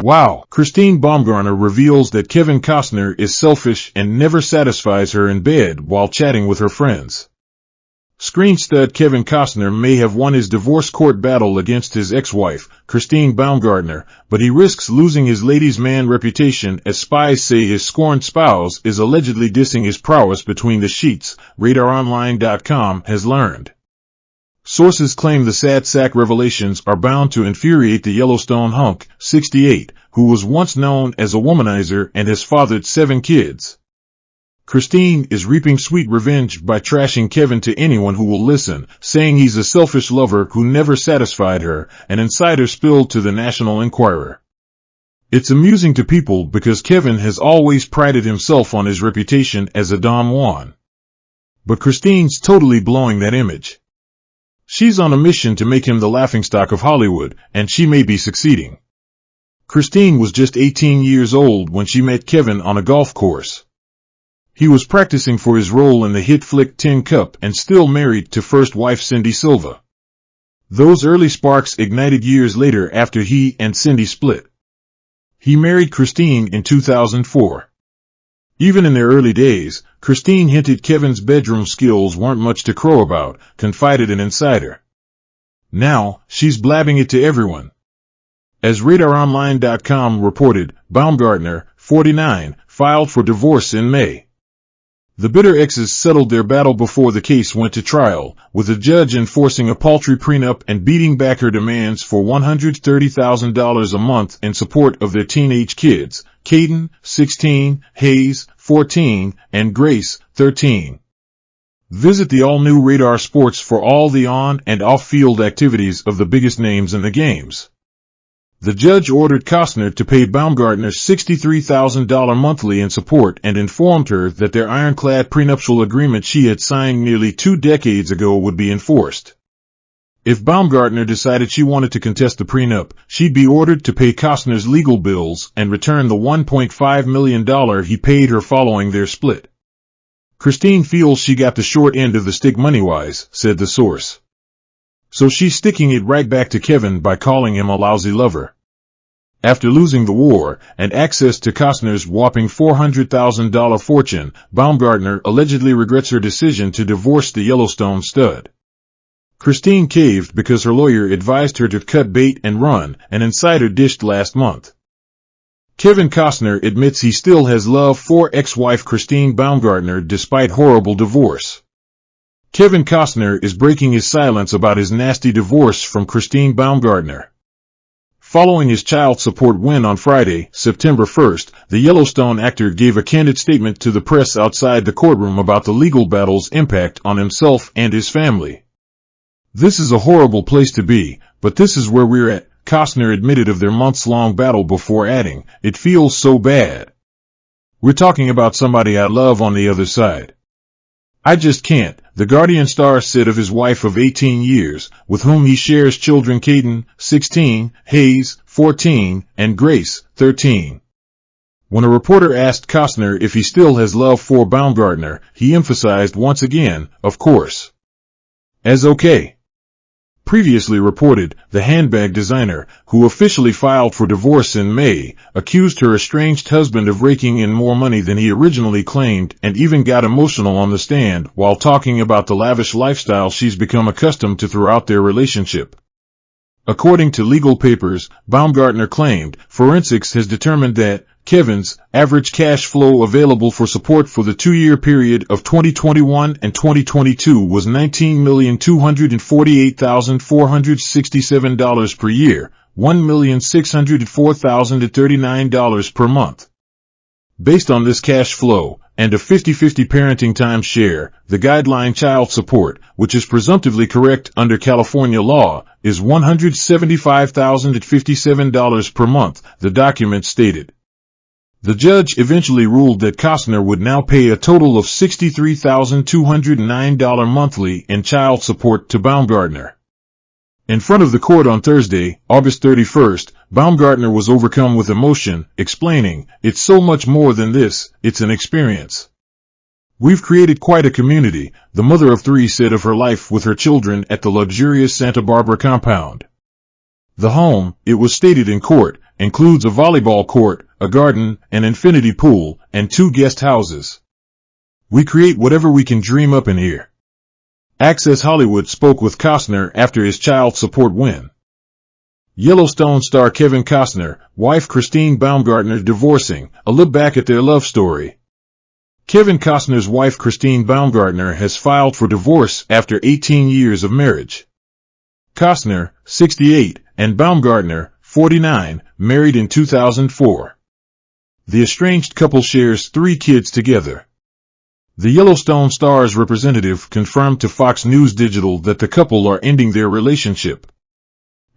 Wow! Christine Baumgartner reveals that Kevin Costner is selfish and never satisfies her in bed while chatting with her friends. Screen stud Kevin Costner may have won his divorce court battle against his ex-wife, Christine Baumgartner, but he risks losing his ladies' man reputation as spies say his scorned spouse is allegedly dissing his prowess between the sheets, RadarOnline.com has learned. Sources claim the sad sack revelations are bound to infuriate the Yellowstone hunk, 68, who was once known as a womanizer and has fathered 7 kids. Christine is reaping sweet revenge by trashing Kevin to anyone who will listen, saying he's a selfish lover who never satisfied her, an insider spilled to the National Enquirer. It's amusing to people because Kevin has always prided himself on his reputation as a Don Juan. But Christine's totally blowing that image. She's on a mission to make him the laughingstock of Hollywood, and she may be succeeding. Christine was just 18 years old when she met Kevin on a golf course. He was practicing for his role in the hit flick Tin Cup and still married to first wife Cindy Silva. Those early sparks ignited years later after he and Cindy split. He married Christine in 2004. Even in their early days, Christine hinted Kevin's bedroom skills weren't much to crow about, confided an insider. Now, she's blabbing it to everyone. As RadarOnline.com reported, Baumgartner, 49, filed for divorce in May. The bitter exes settled their battle before the case went to trial, with the judge enforcing a paltry prenup and beating back her demands for $130,000 a month in support of their teenage kids, Caden, 16, Hayes, 14, and Grace, 13. Visit the all-new Radar Sports for all the on- and off-field activities of the biggest names in the games. The judge ordered Costner to pay Baumgartner $63,000 monthly in support and informed her that their ironclad prenuptial agreement she had signed nearly 2 decades ago would be enforced. If Baumgartner decided she wanted to contest the prenup, she'd be ordered to pay Costner's legal bills and return the $1.5 million he paid her following their split. Christine feels she got the short end of the stick money-wise, said the source. So she's sticking it right back to Kevin by calling him a lousy lover. After losing the war and access to Costner's whopping $400,000 fortune, Baumgartner allegedly regrets her decision to divorce the Yellowstone stud. Christine caved because her lawyer advised her to cut bait and run, an insider dished last month. Kevin Costner admits he still has love for ex-wife Christine Baumgartner despite horrible divorce. Kevin Costner is breaking his silence about his nasty divorce from Christine Baumgartner. Following his child support win on Friday, September 1st, the Yellowstone actor gave a candid statement to the press outside the courtroom about the legal battle's impact on himself and his family. "This is a horrible place to be, but this is where we're at," Costner admitted of their months-long battle before adding, "It feels so bad. We're talking about somebody I love on the other side. I just can't," the Guardian star said of his wife of 18 years, with whom he shares children Caden, 16, Hayes, 14, and Grace, 13. When a reporter asked Costner if he still has love for Baumgartner, he emphasized once again, "Of course. As okay." Previously reported, the handbag designer, who officially filed for divorce in May, accused her estranged husband of raking in more money than he originally claimed and even got emotional on the stand while talking about the lavish lifestyle she's become accustomed to throughout their relationship. According to legal papers, Baumgartner claimed, forensics has determined that Kevin's average cash flow available for support for the 2-year period of 2021 and 2022 was $19,248,467 per year, $1,604,039 per month. Based on this cash flow, and a 50-50 parenting time share, the guideline child support, which is presumptively correct under California law, is $175,057 per month, the document stated. The judge eventually ruled that Costner would now pay a total of $63,209 monthly in child support to Baumgartner. In front of the court on Thursday, August 31st, Baumgartner was overcome with emotion, explaining, "It's so much more than this, it's an experience. We've created quite a community," the mother of 3 said of her life with her children at the luxurious Santa Barbara compound. The home, it was stated in court, includes a volleyball court, a garden, an infinity pool, and 2 guest houses. We create whatever we can dream up in here. Access Hollywood spoke with Costner after his child support win. Yellowstone star Kevin Costner, wife Christine Baumgartner divorcing, a look back at their love story. Kevin Costner's wife Christine Baumgartner has filed for divorce after 18 years of marriage. Costner, 68, and Baumgartner, 49, married in 2004. The estranged couple shares 3 kids together. The Yellowstone star's representative confirmed to Fox News Digital that the couple are ending their relationship.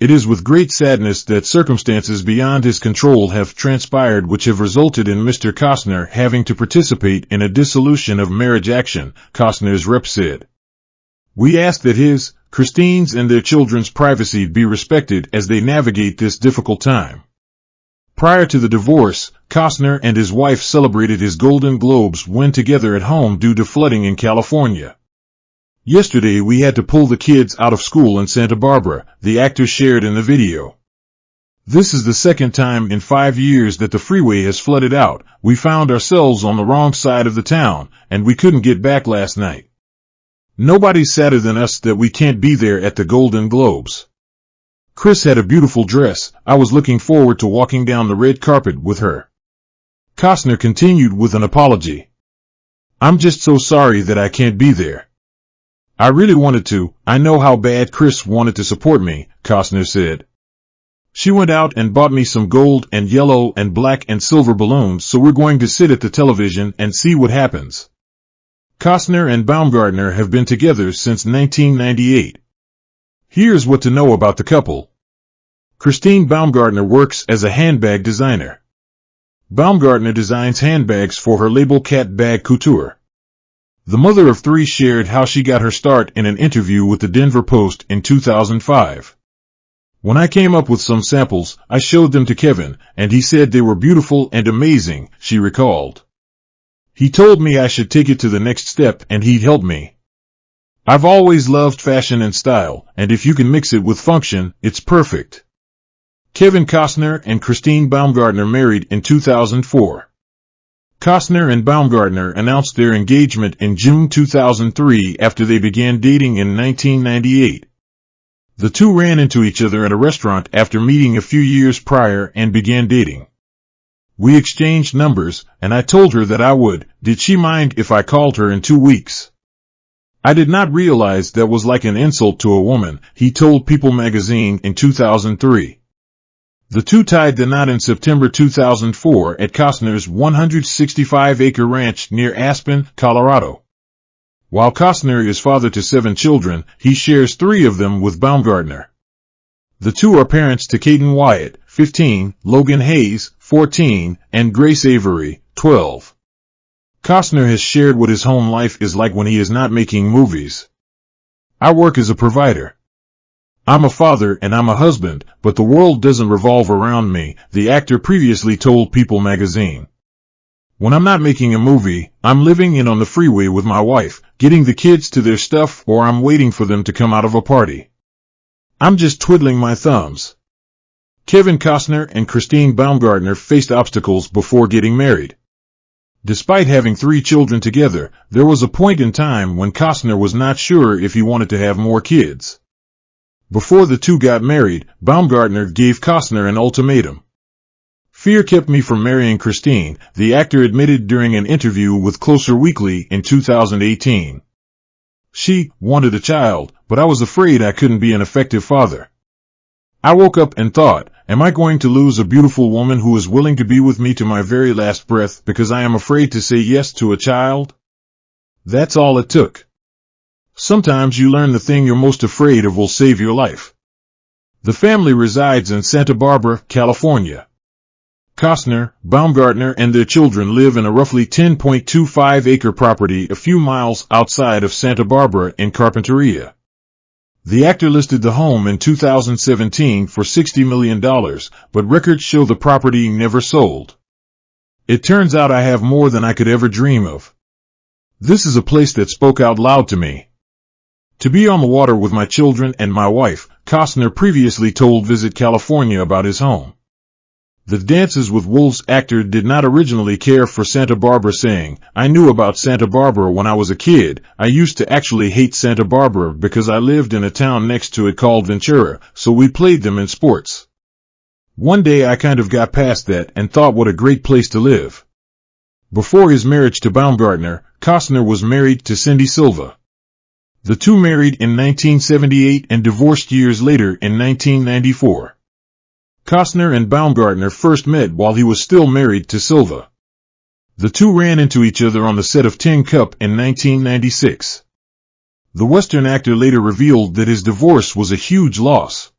It is with great sadness that circumstances beyond his control have transpired which have resulted in Mr. Costner having to participate in a dissolution of marriage action, Costner's rep said. We ask that his, Christine's and their children's privacy be respected as they navigate this difficult time. Prior to the divorce, Costner and his wife celebrated his Golden Globes win together at home due to flooding in California. Yesterday we had to pull the kids out of school in Santa Barbara, the actor shared in the video. This is the second time in 5 years that the freeway has flooded out. We found ourselves on the wrong side of the town, and we couldn't get back last night. Nobody's sadder than us that we can't be there at the Golden Globes. Chris had a beautiful dress. I was looking forward to walking down the red carpet with her. Costner continued with an apology. I'm just so sorry that I can't be there. I really wanted to. I know how bad Chris wanted to support me, Costner said. She went out and bought me some gold and yellow and black and silver balloons, so we're going to sit at the television and see what happens. Costner and Baumgartner have been together since 1998. Here's what to know about the couple. Christine Baumgartner works as a handbag designer. Baumgartner designs handbags for her label Cat Bag Couture. The mother of 3 shared how she got her start in an interview with the Denver Post in 2005. When I came up with some samples, I showed them to Kevin, and he said they were beautiful and amazing, she recalled. He told me I should take it to the next step and he'd help me. I've always loved fashion and style, and if you can mix it with function, it's perfect. Kevin Costner and Christine Baumgartner married in 2004. Costner and Baumgartner announced their engagement in June 2003 after they began dating in 1998. The two ran into each other at a restaurant after meeting a few years prior and began dating. We exchanged numbers, and I told her that I would. Did she mind if I called her in 2 weeks? I did not realize that was like an insult to a woman, he told People magazine in 2003. The two tied the knot in September 2004 at Costner's 165-acre ranch near Aspen, Colorado. While Costner is father to 7 children, he shares 3 of them with Baumgartner. The two are parents to Caden Wyatt, 15, Logan Hayes, 14, and Grace Avery, 12. Costner has shared what his home life is like when he is not making movies. I work as a provider. I'm a father and I'm a husband, but the world doesn't revolve around me, the actor previously told People magazine. When I'm not making a movie, I'm living in on the freeway with my wife, getting the kids to their stuff, or I'm waiting for them to come out of a party. I'm just twiddling my thumbs. Kevin Costner and Christine Baumgartner faced obstacles before getting married. Despite having 3 children together, there was a point in time when Costner was not sure if he wanted to have more kids. Before the two got married, Baumgartner gave Costner an ultimatum. Fear kept me from marrying Christine, the actor admitted during an interview with Closer Weekly in 2018. She wanted a child, but I was afraid I couldn't be an effective father. I woke up and thought, am I going to lose a beautiful woman who is willing to be with me to my very last breath because I am afraid to say yes to a child? That's all it took. Sometimes you learn the thing you're most afraid of will save your life. The family resides in Santa Barbara, California. Costner, Baumgartner, and their children live in a roughly 10.25-acre property a few miles outside of Santa Barbara in Carpinteria. The actor listed the home in 2017 for $60 million, but records show the property never sold. It turns out I have more than I could ever dream of. This is a place that spoke out loud to me. To be on the water with my children and my wife, Costner previously told Visit California about his home. The Dances with Wolves actor did not originally care for Santa Barbara, saying, "I knew about Santa Barbara when I was a kid. I used to actually hate Santa Barbara because I lived in a town next to it called Ventura, so we played them in sports. One day I kind of got past that and thought what a great place to live." Before his marriage to Baumgartner, Costner was married to Cindy Silva. The two married in 1978 and divorced years later in 1994. Costner and Baumgartner first met while he was still married to Silva. The two ran into each other on the set of Tin Cup in 1996. The Western actor later revealed that his divorce was a huge loss.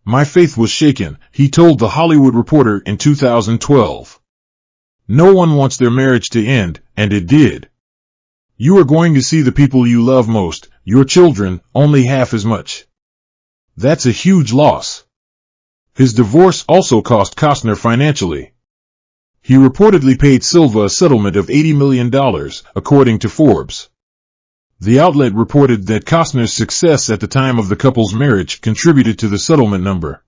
"My faith was shaken," he told The Hollywood Reporter in 2012. "No one wants their marriage to end, and it did. You are going to see the people you love most, your children, only half as much. That's a huge loss." His divorce also cost Costner financially. He reportedly paid Silva a settlement of $80 million, according to Forbes. The outlet reported that Costner's success at the time of the couple's marriage contributed to the settlement number.